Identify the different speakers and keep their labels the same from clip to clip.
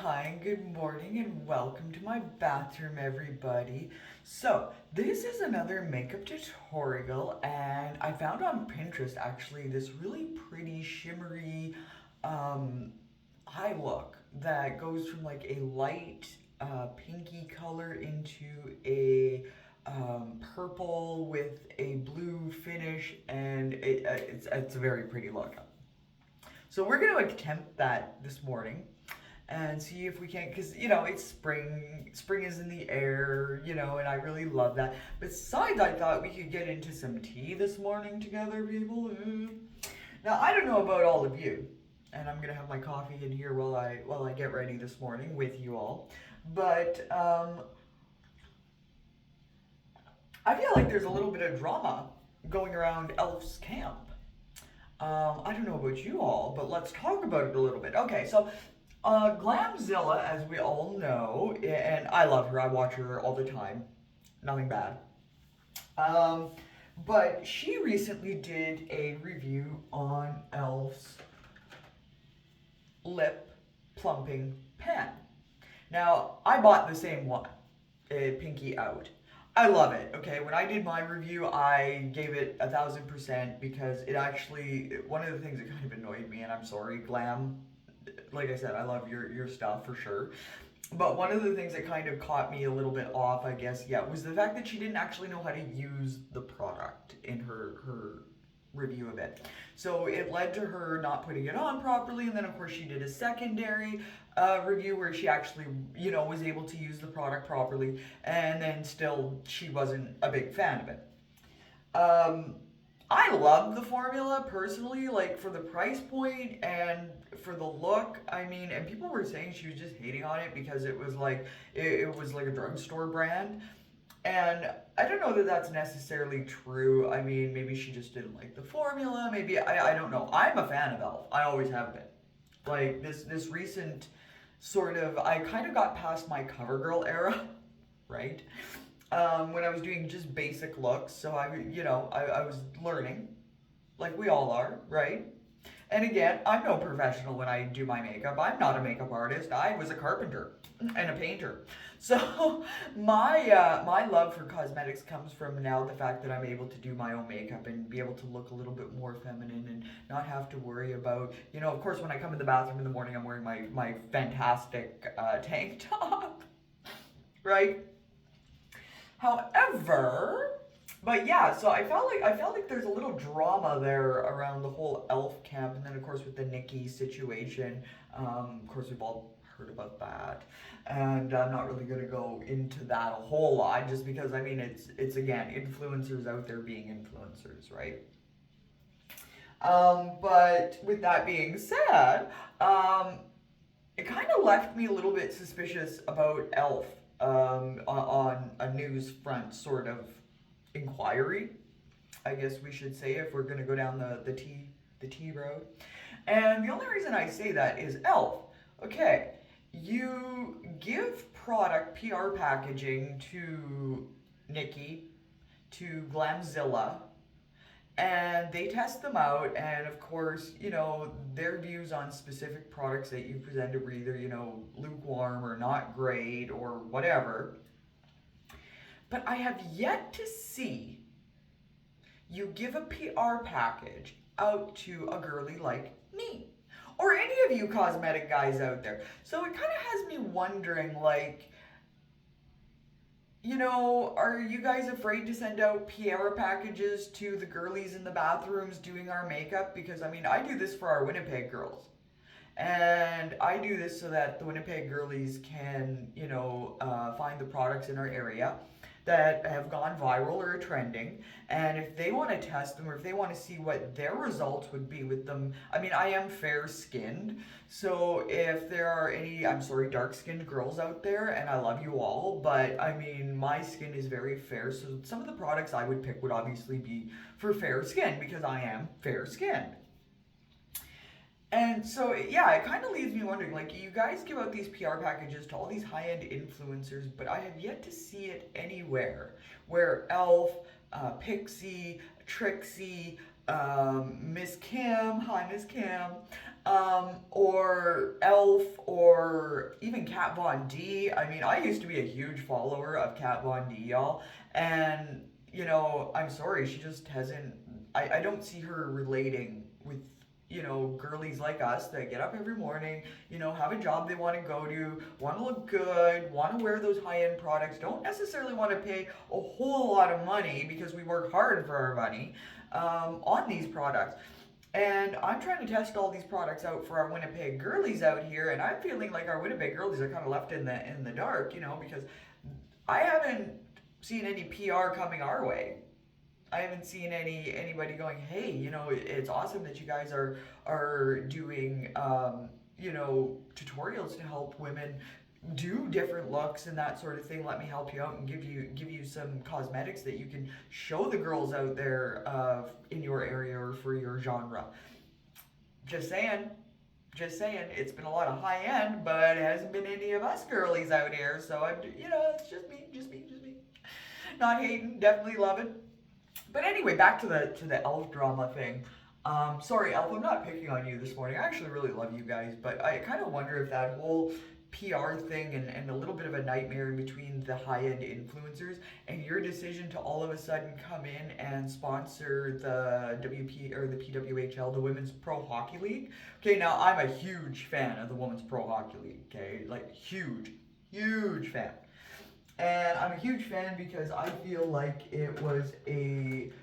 Speaker 1: hi, good morning, and welcome to my bathroom, everybody. So, this is another makeup tutorial, and I found on Pinterest actually this really pretty shimmery um, eye look that goes from like a light pinky color into a purple with a blue finish, and it's a very pretty look. So we're going to attempt that this morning and see if we can, because it's spring is in the air, and I really love that. Besides, I thought we could get into some tea this morning together, people. Now I don't know about all of you, and I'm gonna have my coffee in here while I get ready this morning with you all, but I feel like there's a little bit of drama going around Elf's camp. I don't know about you all, but let's talk about it a little bit. Okay, so Glamzilla, as we all know, and I love her, I watch her all the time, nothing bad. Um, but she recently did a review on Elf's lip plumping pen. Now, I bought the same one, Pinky Out. I love it. Okay, when I did my review, I gave it 1,000% because it actually one of the things that kind of annoyed me, and I'm sorry, Glam. Like I said, I love your stuff for sure. But one of the things that kind of caught me a little bit off, I guess, yeah, was the fact that she didn't actually know how to use the product in her review of it. So it led to her not putting it on properly, and then of course she did a secondary review where she actually, was able to use the product properly, and then still she wasn't a big fan of it. Um, I love the formula personally, like for the price point and for the look. I mean, and people were saying she was just hating on it because it was like a drugstore brand. And I don't know that that's necessarily true. I mean, maybe she just didn't like the formula. Maybe I don't know. I'm a fan of Elf. I always have been. Like this recent sort of I kind of got past my CoverGirl era, right? When I was doing just basic looks, so I was learning, like we all are, right? And again, I'm no professional when I do my makeup. I'm not a makeup artist. I was a carpenter and a painter. So my love for cosmetics comes from now the fact that I'm able to do my own makeup and be able to look a little bit more feminine and not have to worry about, of course, when I come in the bathroom in the morning, I'm wearing my fantastic tank top, right? However, but yeah, so I felt like there's a little drama there around the whole elf camp, and then of course with the Nikki situation. Of course, we've all heard about that, and I'm not really gonna go into that a whole lot, just because I mean it's again influencers out there being influencers, right? But with that being said, um, it kind of left me a little bit suspicious about Elf on a news front sort of inquiry, I guess we should say, if we're going to go down the T road. And the only reason I say that is Elf. Okay, you give product PR packaging to Nikki, to Glamzilla, and they test them out, and of course, their views on specific products that you presented were either, lukewarm or not great or whatever. But I have yet to see you give a PR package out to a girly like me or any of you cosmetic guys out there. So it kind of has me wondering, like, are you guys afraid to send out PR packages to the girlies in the bathrooms doing our makeup? Because I mean, I do this for our Winnipeg girls. And I do this so that the Winnipeg girlies can, find the products in our area that have gone viral or are trending. And if they want to test them or if they want to see what their results would be with them, I mean, I am fair skinned. So if there are any, I'm sorry, dark skinned girls out there, and I love you all, but I mean, my skin is very fair. So some of the products I would pick would obviously be for fair skin because I am fair skinned. And so, yeah, it kind of leaves me wondering, like, you guys give out these PR packages to all these high-end influencers, but I have yet to see it anywhere where Elf, Pixie, Trixie, Miss Kim, hi Miss Kim, or Elf, or even Kat Von D. I mean, I used to be a huge follower of Kat Von D, y'all, and I'm sorry, she just hasn't. I don't see her relating with girlies like us that get up every morning, have a job they want to go to, want to look good, want to wear those high end products, don't necessarily want to pay a whole lot of money because we work hard for our money on these products. And I'm trying to test all these products out for our Winnipeg girlies out here, and I'm feeling like our Winnipeg girlies are kind of left in the dark, because I haven't seen any PR coming our way. I haven't seen anybody going, hey, it's awesome that you guys are doing tutorials to help women do different looks and that sort of thing. Let me help you out and give you some cosmetics that you can show the girls out there in your area or for your genre. Just saying. Just saying, it's been a lot of high end, but it hasn't been any of us girlies out here. So it's just me. Not hating, definitely loving. But anyway, back to the elf drama thing. Sorry, Elf, I'm not picking on you this morning. I actually really love you guys, but I kind of wonder if that whole PR thing and a little bit of a nightmare in between the high-end influencers and your decision to all of a sudden come in and sponsor the WP or the PWHL, the Women's Pro Hockey League. Okay, now I'm a huge fan of the Women's Pro Hockey League. Okay, like huge fan. And I'm a huge fan because I feel like it was an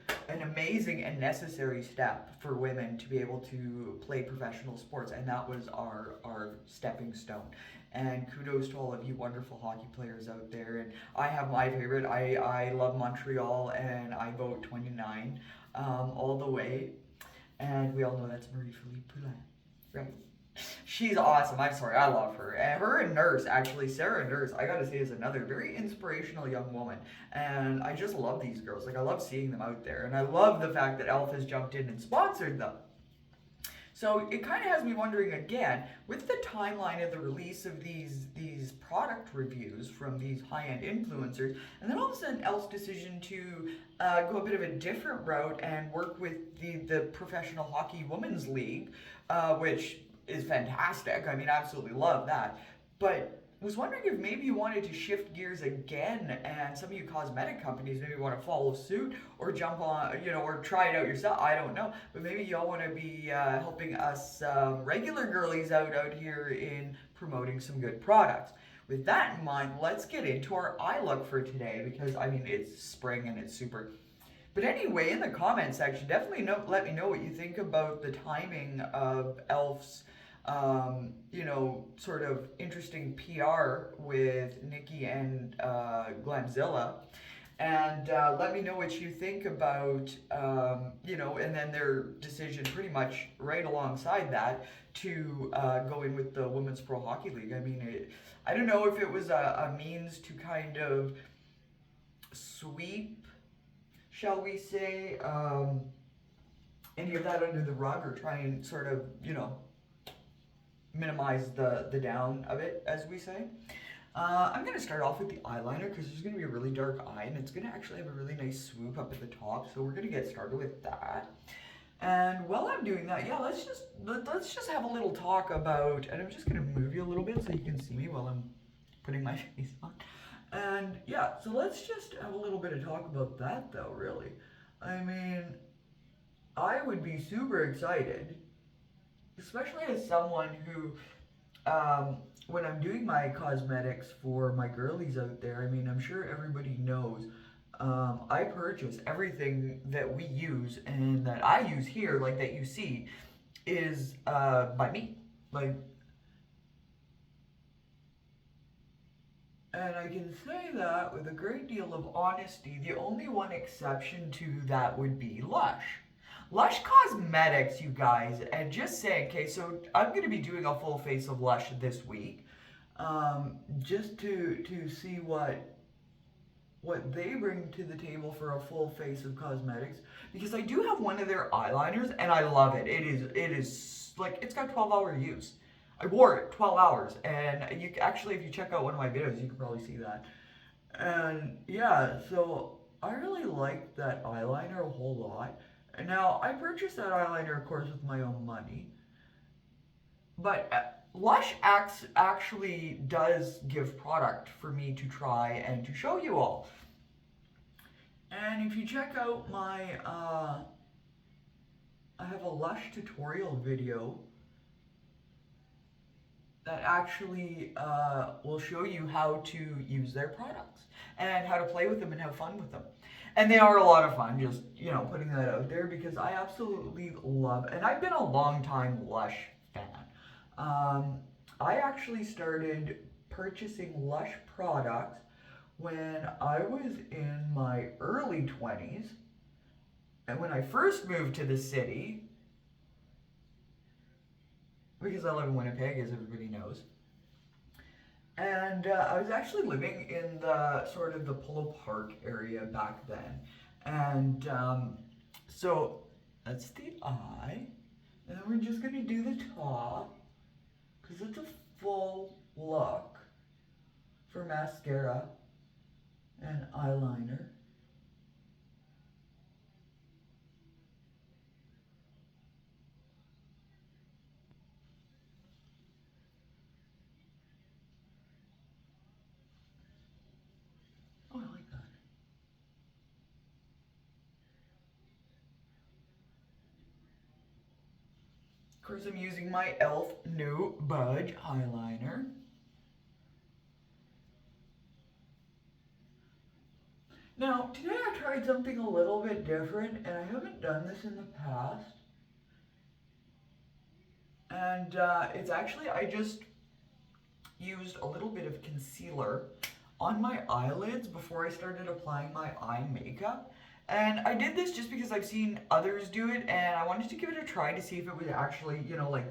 Speaker 1: amazing and necessary step for women to be able to play professional sports, and that was our stepping stone. And kudos to all of you wonderful hockey players out there. And I have my favorite. I love Montreal, and I vote 29 all the way. And we all know that's Marie-Philippe Poulin, right? She's awesome. I'm sorry, I love her. And her and Nurse, actually, Sarah Nurse, I gotta say, is another very inspirational young woman. And I just love these girls. Like, I love seeing them out there. And I love the fact that Elf has jumped in and sponsored them. So it kind of has me wondering again, with the timeline of the release of these product reviews from these high-end influencers, and then all of a sudden Elf's decision to go a bit of a different route and work with the Professional Hockey Women's League, which is fantastic. I mean, absolutely love that. But was wondering if maybe you wanted to shift gears again, and some of you cosmetic companies maybe want to follow suit or jump on, or try it out yourself. I don't know, but maybe y'all want to be helping us regular girlies out here in promoting some good products. With that in mind, let's get into our eye look for today, because I mean it's spring and it's super. But anyway, in the comment section, definitely let me know what you think about the timing of Elf's sort of interesting PR with Nikki and Glamzilla. And let me know what you think about, and then their decision pretty much right alongside that to go in with the Women's Pro Hockey League. I mean, I don't know if it was a means to kind of sweep, shall we say, any of that under the rug, or try and sort of, minimize the down of it, as we say. I'm going to start off with the eyeliner because there's going to be a really dark eye, and it's going to actually have a really nice swoop up at the top, so we're going to get started with that. And while I'm doing that, yeah, let's just have a little talk about, and I'm just going to move you a little bit so you can see me while I'm putting my face on. And yeah, so let's just have a little bit of talk about that though, really. I mean, I would be super excited, especially as someone who, when I'm doing my cosmetics for my girlies out there, I mean, I'm sure everybody knows, I purchase everything that we use and that I use here, like that you see, is by me. Like, and I can say that with a great deal of honesty. The only one exception to that would be Lush. Lush Cosmetics, you guys, and just saying, okay, so I'm going to be doing a full face of Lush this week, just to see what they bring to the table for a full face of cosmetics, because I do have one of their eyeliners, and I love it. It is like, it's got 12-hour use. I wore it 12 hours, and you actually, if you check out one of my videos, you can probably see that. And yeah, so I really like that eyeliner a whole lot. And now, I purchased that eyeliner, of course, with my own money. But Lush actually does give product for me to try and to show you all. And if you check out my, I have a Lush tutorial video that actually will show you how to use their products and how to play with them and have fun with them. And they are a lot of fun, just, putting that out there because I absolutely love, and I've been a long time Lush fan. Um, I actually started purchasing Lush products when I was in my early 20s. And when I first moved to the city, because I live in Winnipeg, as everybody knows. And I was actually living in the sort of the Polo Park area back then. And so that's the eye. And then we're just going to do the top because it's a full look for mascara and eyeliner. Oh, I like that. Of course, I'm using my e.l.f. No Budge eyeliner. Now, today I tried something a little bit different, and I haven't done this in the past. And it's actually, I just used a little bit of concealer on my eyelids before I started applying my eye makeup. And I did this just because I've seen others do it, and I wanted to give it a try to see if it would actually, like,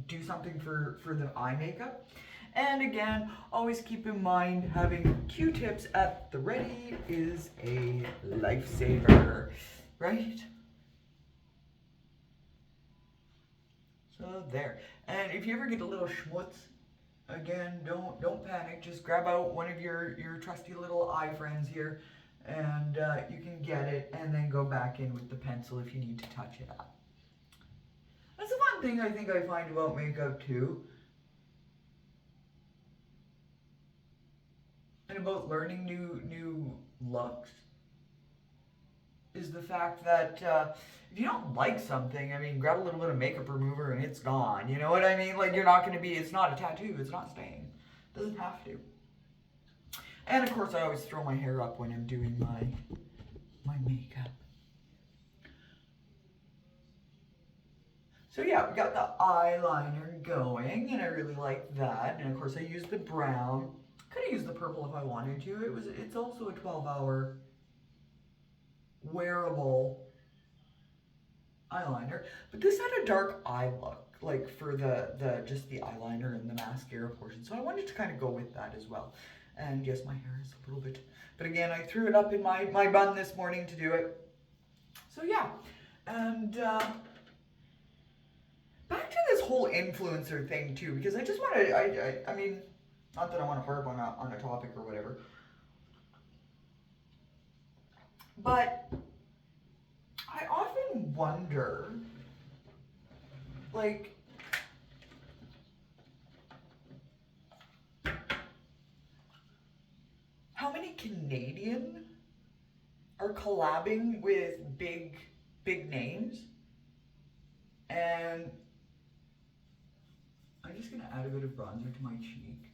Speaker 1: do something for the eye makeup. And again, always keep in mind having Q-tips at the ready is a lifesaver, right? So there. And if you ever get a little schmutz, again, don't panic. Just grab out one of your trusty little eye friends here, and you can get it, and then go back in with the pencil if you need to touch it up. That's the fun thing I think I find about makeup too, and about learning new looks, is the fact that if you don't like something, I mean, grab a little bit of makeup remover and it's gone. You know what I mean? Like, you're not going to be, it's not a tattoo, it's not staying. It doesn't have to. And of course, I always throw my hair up when I'm doing my makeup. So yeah, we got the eyeliner going, and I really like that. And of course, I used the brown. Could have used the purple if I wanted to. It's also a 12-hour wearable eyeliner, but this had a dark eye look, like for the just the eyeliner and the mascara portion. So I wanted to kind of go with that as well. And yes, my hair is a little bit, but again, I threw it up in my bun this morning to do it. So yeah, and back to this whole influencer thing too, because I just want to, I mean, not that I want to harp on a topic or whatever, but I often wonder, like, how many Canadian are collabing with big names, and I'm just gonna add a bit of bronzer to my cheek,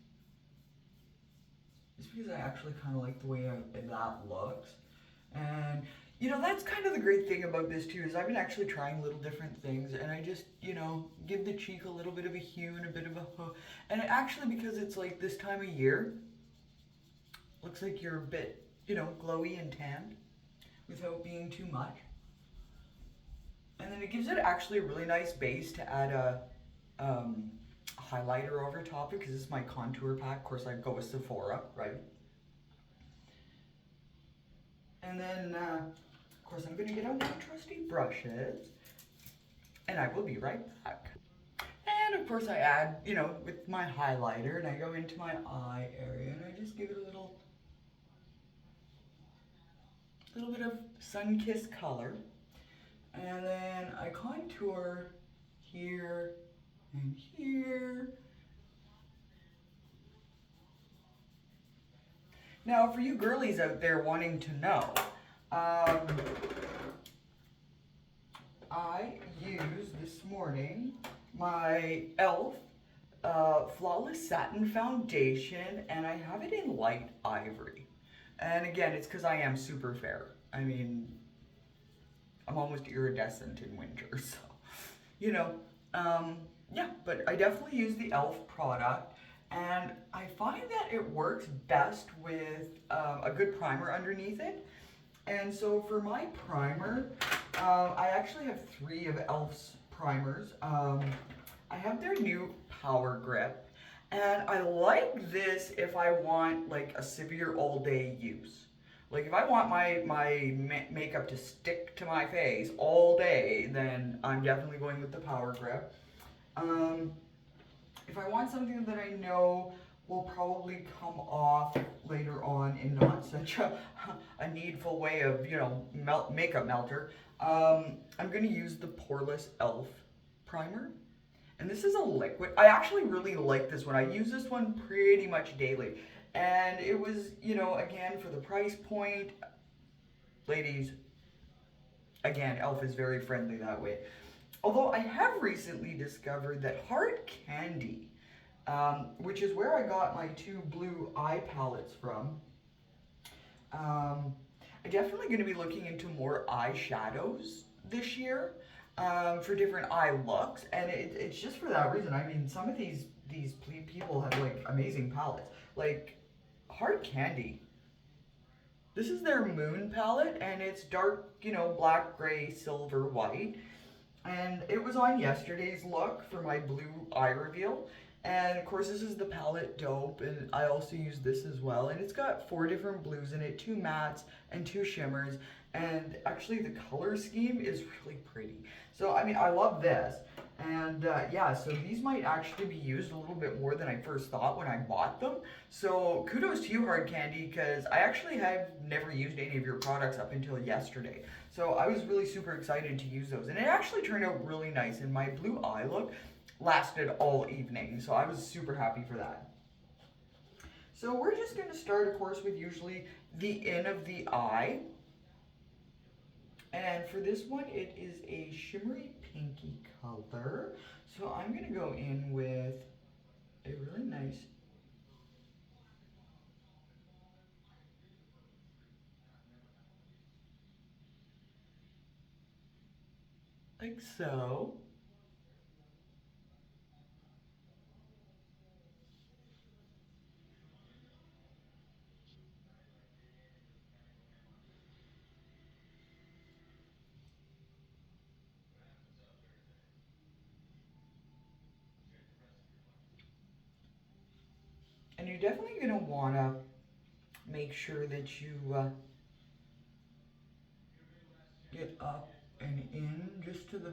Speaker 1: just because I actually kind of like the way that looks. And that's kind of the great thing about this too, is I've been actually trying little different things, and I just give the cheek a little bit of a hue and a bit of a hook. And it actually, because it's like this time of year, looks like you're a bit glowy and tanned without being too much. And then it gives it actually a really nice base to add a highlighter over top it, because this is my contour pack. Of course, I go with Sephora, right? And then, of course, I'm going to get out my trusty brushes, and I will be right back. And of course, I add, with my highlighter, and I go into my eye area, and I just give it a little bit of sun-kissed color. And then I contour here and here. Now, for you girlies out there wanting to know, um, I used this morning my e.l.f. Flawless Satin Foundation, and I have it in light ivory. And again, it's because I am super fair. I mean, I'm almost iridescent in winter, so you know, um, yeah. But I definitely use the e.l.f. product, and I find that it works best with a good primer underneath it. And so for my primer, I actually have three of e.l.f.'s primers. I have their new Power Grip, and I like this if I want like a severe all day use. Like if I want my makeup to stick to my face all day, then I'm definitely going with the Power Grip. Um, if I want something that I know will probably come off later on in not such a needful way of, makeup melter, I'm going to use the Poreless e.l.f. primer. And this is a liquid. I actually really like this one. I use this one pretty much daily. And it was, again, for the price point, ladies, again, e.l.f. is very friendly that way. Although I have recently discovered that hard candy, which is where I got my two blue eye palettes from, I'm definitely going to be looking into more eyeshadows this year for different eye looks, and it's just for that reason. I mean, some of these people have like amazing palettes, like hard candy. This is their moon palette, and it's dark, black, gray, silver, white. And it was on yesterday's look for my blue eye reveal. And of course, this is the palette Dope, and I also use this as well. And it's got four different blues in it, two mattes and two shimmers. And actually, the color scheme is really pretty. So, I mean, I love this. And yeah, so these might actually be used a little bit more than I first thought when I bought them. So kudos to you, Hard Candy, because I actually have never used any of your products up until yesterday. So I was really super excited to use those. And it actually turned out really nice. And my blue eye look lasted all evening. So I was super happy for that. So we're just going to start, of course, with usually the in of the eye. And for this one, it is a shimmery pinky color. So I'm going to go in with a really nice like so. And you're definitely going to want to make sure that you get up and in just to the,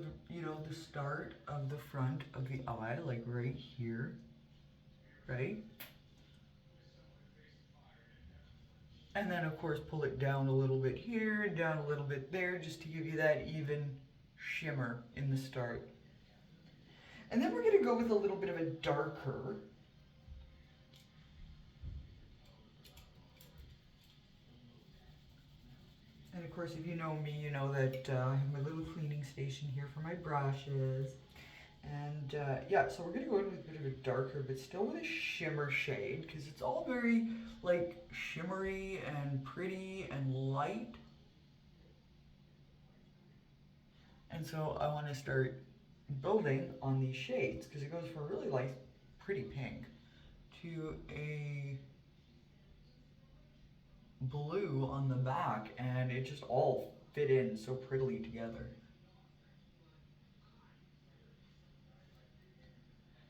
Speaker 1: the start of the front of the eye, like right here, right? And then of course pull it down a little bit here, down a little bit there, just to give you that even shimmer in the start. And then we're gonna go with a little bit of a darker. And of course, if you know me, you know that I have my little cleaning station here for my brushes. And yeah, so we're gonna go in with a bit of a darker, but still with a shimmer shade, because it's all very like shimmery and pretty and light. And so I want to start building on these shades, because it goes from a really light, pretty pink to a blue on the back, and it just all fit in so prettily together.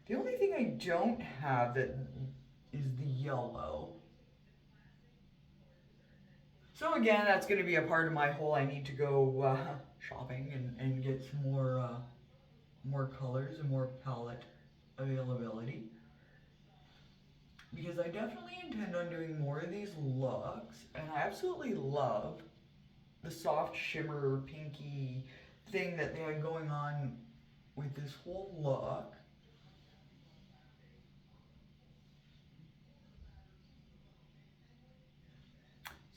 Speaker 1: The only thing I don't have that is the yellow. So again, that's going to be a part of my whole. I need to go shopping and get some more colors and more palette availability, because I definitely intend on doing more of these looks, and I absolutely love the soft shimmer pinky thing that they had going on with this whole look.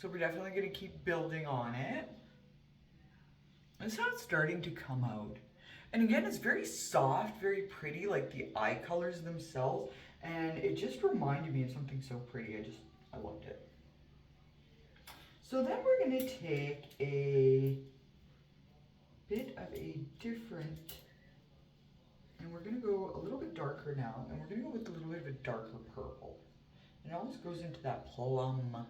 Speaker 1: So we're definitely going to keep building on it. This is how it's starting to come out. And again, it's very soft, very pretty, like the eye colors themselves. And it just reminded me of something so pretty. I loved it. So then we're going to take a bit of a different, and we're going to go a little bit darker now. And we're going to go with a little bit of a darker purple. And it almost goes into that plum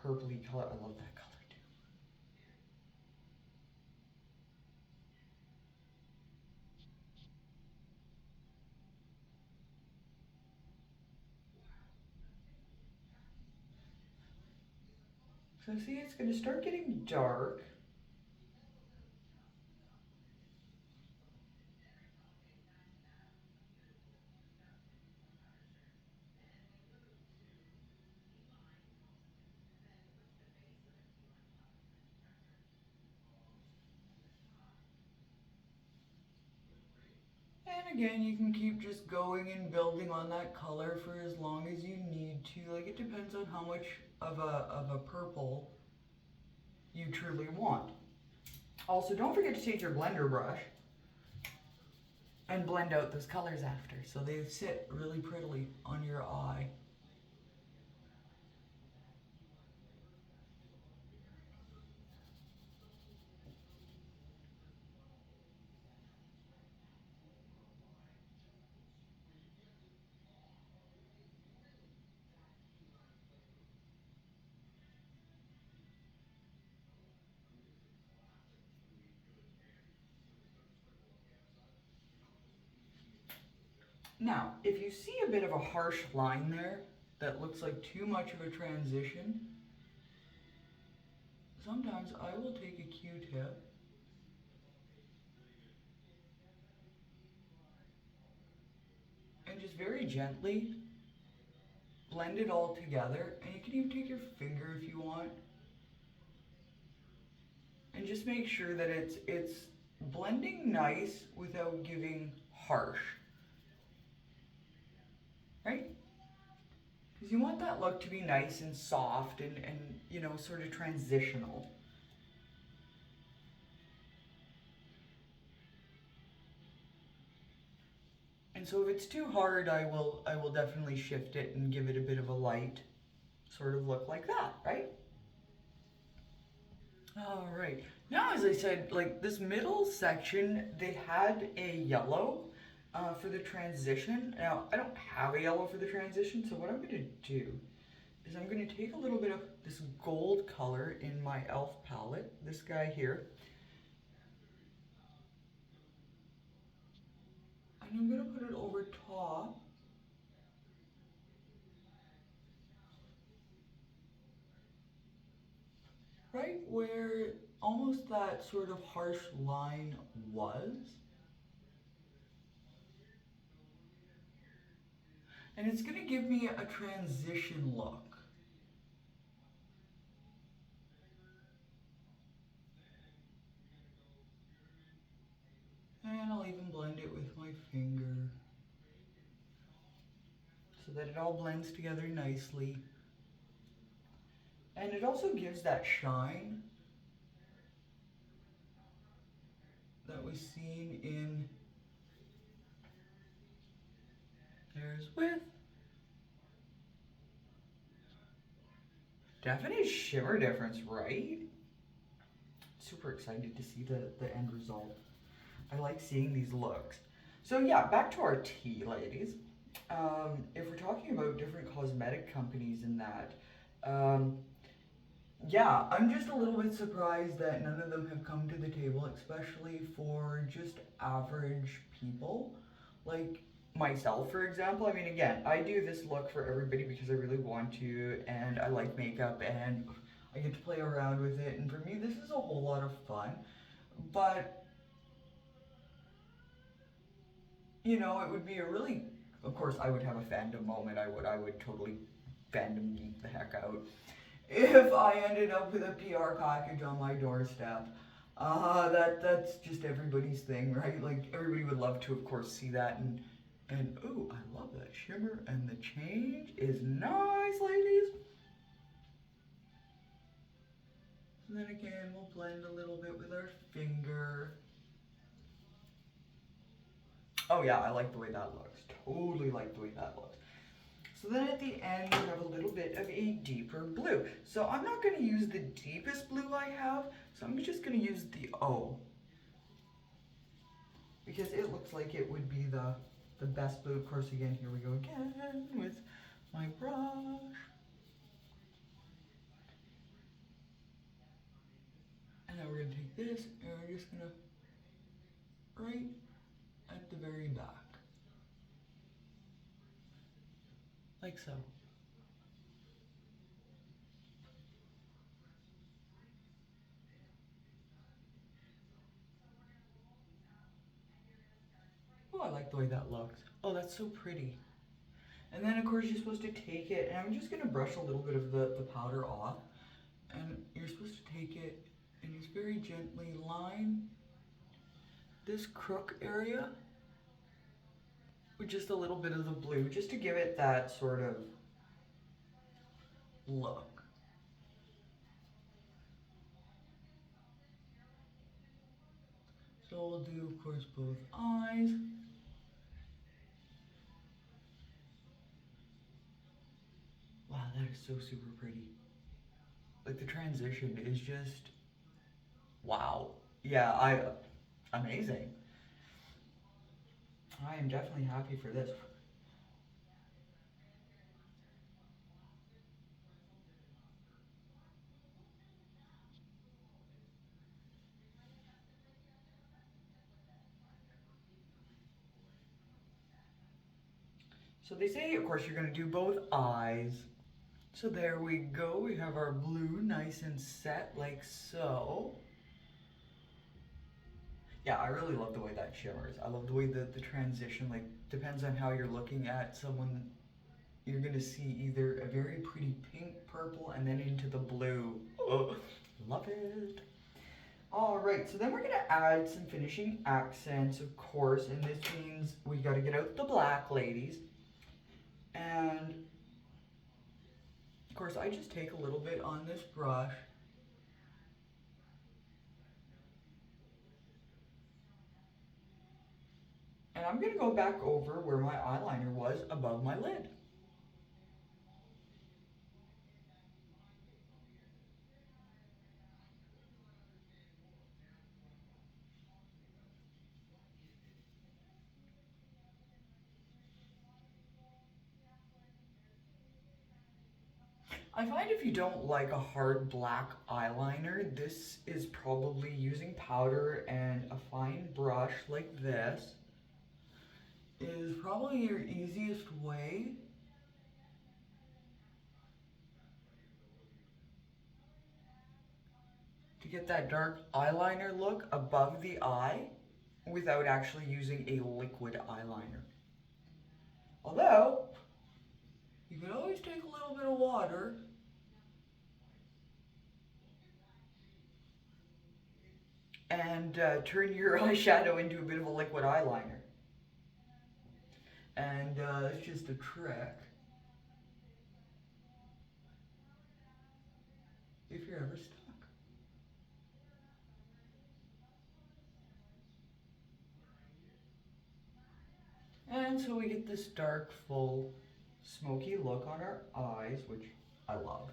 Speaker 1: purpley color. I love that color. So see, it's going to start getting dark. And again, you can keep just going and building on that color for as long as you need to. Like, it depends on how much of a purple you truly want. Also, don't forget to take your blender brush and blend out those colors after so they sit really prettily on your eye. Now, if you see a bit of a harsh line there that looks like too much of a transition, sometimes I will take a Q-tip and just very gently blend it all together. And you can even take your finger if you want and just make sure that it's blending nice without giving harsh, right? Because you want that look to be nice and soft and you know, sort of transitional. And so if it's too hard, I will definitely shift it and give it a bit of a light sort of look like that, right? All right. Now, as I said, like this middle section, they had a yellow for the transition. Now, I don't have a yellow for the transition, so what I'm going to do is I'm going to take a little bit of this gold color in my e.l.f. palette, this guy here, and I'm going to put it over top. Right where almost that sort of harsh line was. And it's going to give me a transition look. And I'll even blend it with my finger so that it all blends together nicely. And it also gives that shine that was seen in Theirs With. Definite shimmer difference, right? Super excited to see the end result. I like seeing these looks. So yeah, back to our tea, ladies. If we're talking about different cosmetic companies and that, um, yeah, I'm just a little bit surprised that none of them have come to the table, especially for just average people. Like myself, for example. I mean, again, I do this look for everybody because I really want to, and I like makeup, and I get to play around with it, and for me, this is a whole lot of fun. But you know, it would be a really, of course, I would have a fandom moment. I would totally fandom geek the heck out if I ended up with a PR package on my doorstep. That's just everybody's thing, right? Like everybody would love to, of course, see that and ooh, I love that shimmer and the change is nice, ladies. and we'll blend a little bit with our finger. Oh yeah, I like the way that looks. Totally like the way that looks. So then at the end, we have a little bit of a deeper blue. So I'm not going to use the deepest blue I have, so I'm just going to use the O. Because it looks like it would be the best blue. Of course, again, here we go again with my brush. And then we're going to take this and we're just going to right at the very back. Like so. Oh, I like the way that looks. Oh, that's so pretty. And then of course you're supposed to take it, and I'm just gonna brush a little bit of the powder off. And you're supposed to take it and just very gently line this crook area with just a little bit of the blue, just to give it that sort of look. So we'll do, of course, both eyes. Wow, that is so super pretty. Like the transition is just, wow. Yeah, amazing. I am definitely happy for this. So they say, of course, you're gonna do both eyes. So there we go, we have our blue nice and set like so. Yeah, I really love the way that shimmers. I love the way that the transition, like, depends on how you're looking at someone, you're gonna see either a very pretty pink, purple, and then into the blue. Oh, love it. All right, so then we're gonna add some finishing accents, of course, and this means we gotta get out the black, ladies. And of course, I just take a little bit on this brush. And I'm gonna go back over where my eyeliner was above my lid. I find if you don't like a hard black eyeliner, this is probably using powder and a fine brush like this is probably your easiest way to get that dark eyeliner look above the eye without actually using a liquid eyeliner. Although, you could always take a little bit of water and turn your eyeshadow into a bit of a liquid eyeliner. And that's just a trick if you're ever stuck. And so we get this dark, full, smoky look on our eyes, which I love.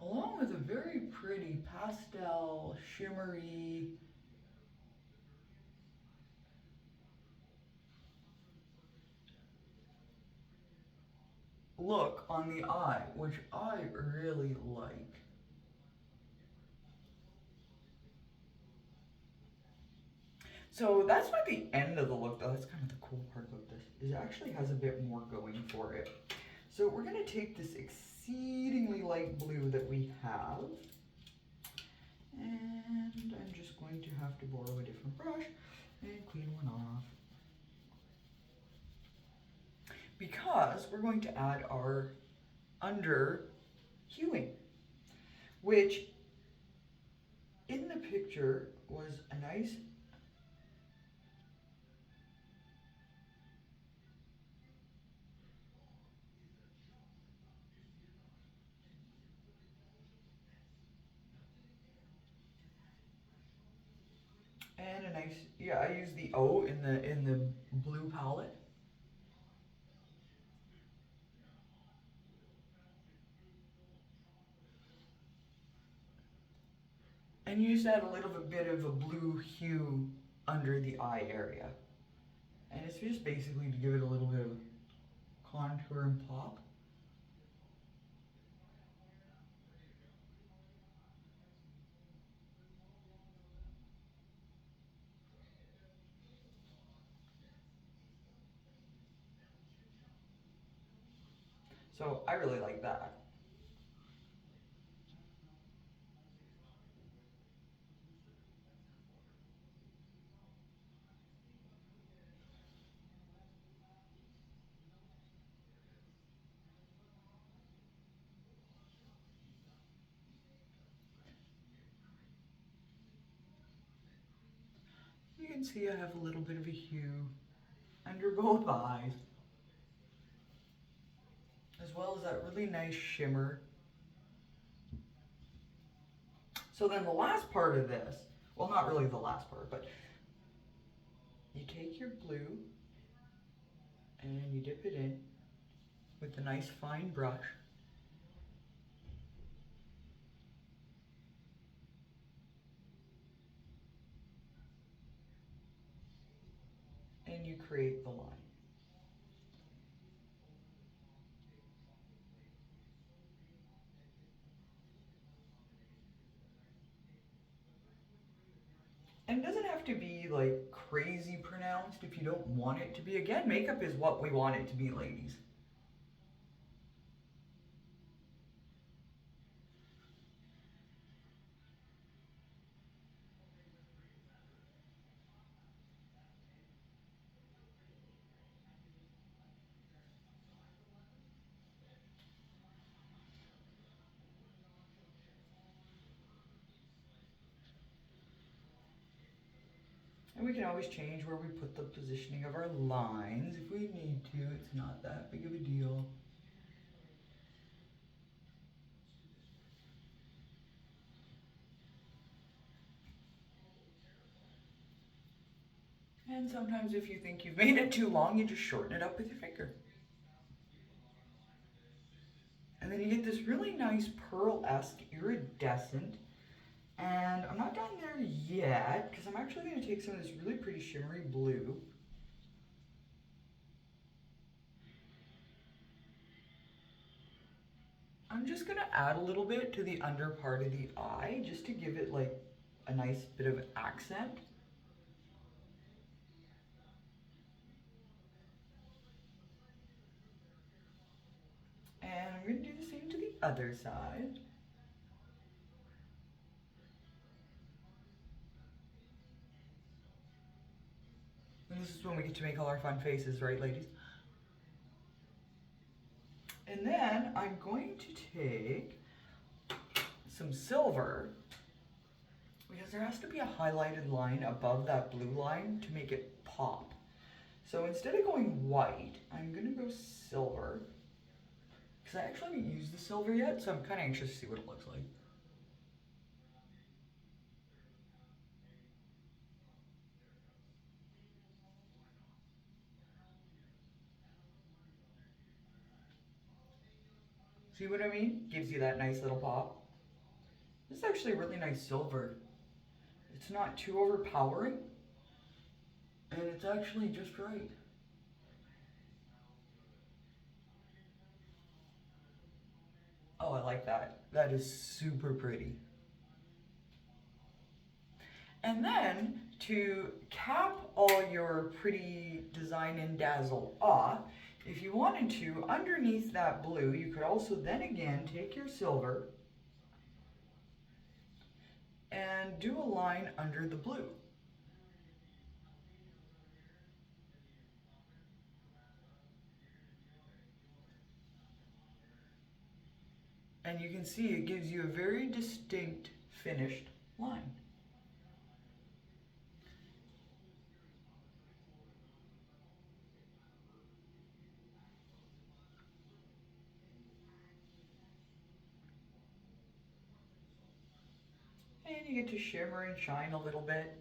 Speaker 1: Along with a very pretty pastel, shimmery look on the eye, which I really like. So that's not the end of the look though. That's kind of the cool part about this, is it actually has a bit more going for it. So we're gonna take this exceedingly light blue that we have, and I'm just going to have to borrow a different brush and clean one off. Because we're going to add our under hueing, which in the picture was a nice And a nice, yeah, I use the O in the blue palette. And you just add a little bit of a blue hue under the eye area. And it's just basically to give it a little bit of contour and pop. So I really like that. You can see I have a little bit of a hue under both eyes, as well as that really nice shimmer. So then the last part of this, well, not really the last part, but you take your blue and you dip it in with a nice fine brush. And you create the line. And it doesn't have to be like crazy pronounced if you don't want it to be. Again, makeup is what we want it to be, ladies. And we can always change where we put the positioning of our lines if we need to. It's not that big of a deal. And sometimes if you think you've made it too long, you just shorten it up with your finger. And then you get this really nice pearl-esque iridescent. And I'm not done there yet, because I'm actually going to take some of this really pretty shimmery blue. I'm just going to add a little bit to the under part of the eye, just to give it like a nice bit of accent. And I'm going to do the same to the other side. And this is when we get to make all our fun faces, right, ladies? And then I'm going to take some silver, because there has to be a highlighted line above that blue line to make it pop. So instead of going white, I'm going to go silver, because I actually haven't used the silver yet, so I'm kind of anxious to see what it looks like. See what I mean? Gives you that nice little pop. This is actually a really nice silver. It's not too overpowering, and it's actually just right. Oh, I like that. That is super pretty. And then to cap all your pretty design and dazzle off, if you wanted to, underneath that blue, you could also then again take your silver and do a line under the blue. And you can see it gives you a very distinct finished line. And you get to shimmer and shine a little bit.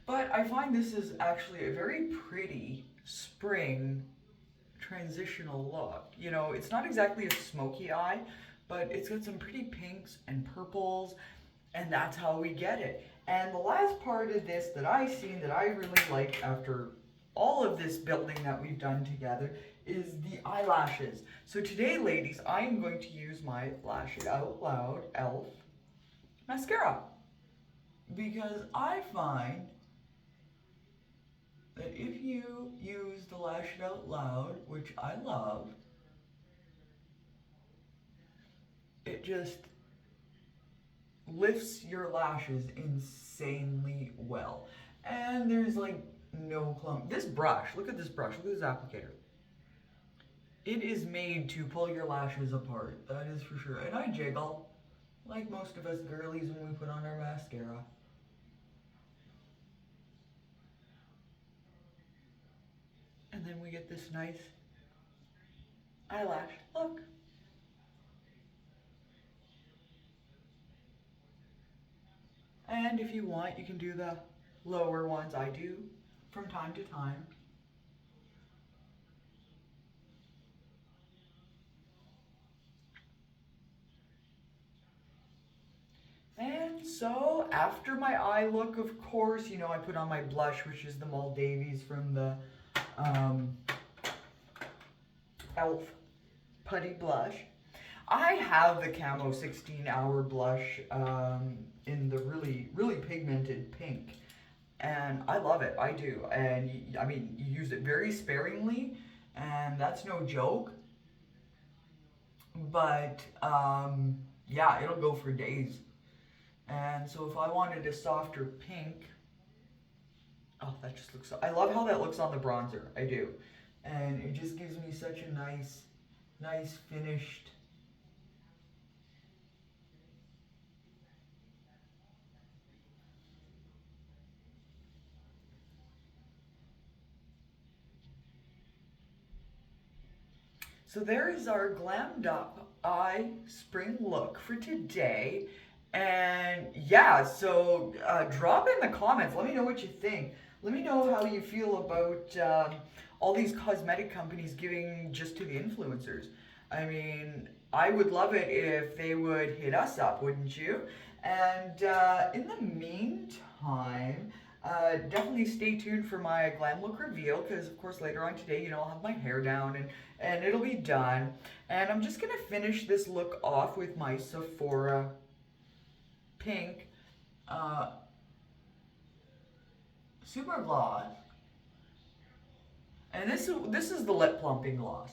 Speaker 1: But I find this is actually a very pretty spring transitional look. You know, it's not exactly a smoky eye, but it's got some pretty pinks and purples, and that's how we get it. And the last part of this that I seen that I really like after all of this building that we've done together is the eyelashes. So today, ladies, I am going to use my Lash It Out Loud e.l.f. mascara because I find that if you use the Lash It Out Loud, which I love, it just lifts your lashes insanely well. And there's like no clump. This brush, look at this brush, look at this applicator. It is made to pull your lashes apart, that is for sure. And I jiggle, like most of us girlies when we put on our mascara. And then we get this nice eyelash look. And if you want, you can do the lower ones. I do from time to time. And so after my eye look, of course, you know, I put on my blush, which is the Maldives from the um, e.l.f. Putty Blush. I have the Camo 16-hour blush in the really, really pigmented pink. And I love it, I do. And I mean, you use it very sparingly, and that's no joke. But yeah, it'll go for days. And so if I wanted a softer pink, oh, that just looks so, I love how that looks on the bronzer, I do. And it just gives me such a nice finished. So there is our glammed up eye spring look for today. And yeah, so drop in the comments. Let me know what you think. Let me know how you feel about all these cosmetic companies giving just to the influencers. I mean, I would love it if they would hit us up, wouldn't you? And in the meantime, definitely stay tuned for my glam look reveal because, of course, later on today, you know, I'll have my hair down and it'll be done. And I'm just going to finish this look off with my Sephora pink super gloss. And this is the lip plumping gloss.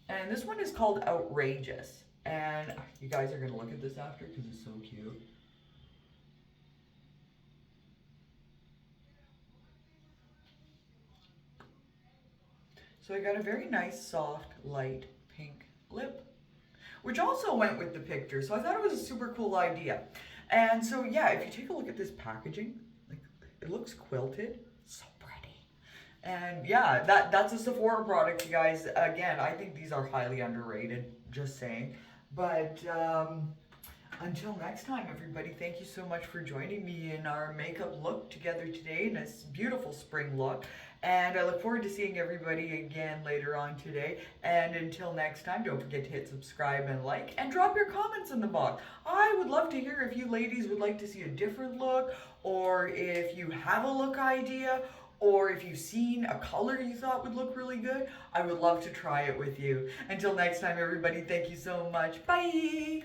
Speaker 1: And this one is called Outrageous. And you guys are going to look at this after because it's so cute. So I got a very nice, soft, light pink lip, which also went with the picture. So I thought it was a super cool idea. And so yeah, if you take a look at this packaging, like it looks quilted, so pretty. And yeah, that's a Sephora product, you guys. Again, I think these are highly underrated, just saying. But until next time, everybody, thank you so much for joining me in our makeup look together today in this beautiful spring look. And I look forward to seeing everybody again later on today. And until next time, don't forget to hit subscribe and like, and drop your comments in the box. I would love to hear if you ladies would like to see a different look, or if you have a look idea, or if you've seen a color you thought would look really good. I would love to try it with you. Until next time, everybody, thank you so much. Bye!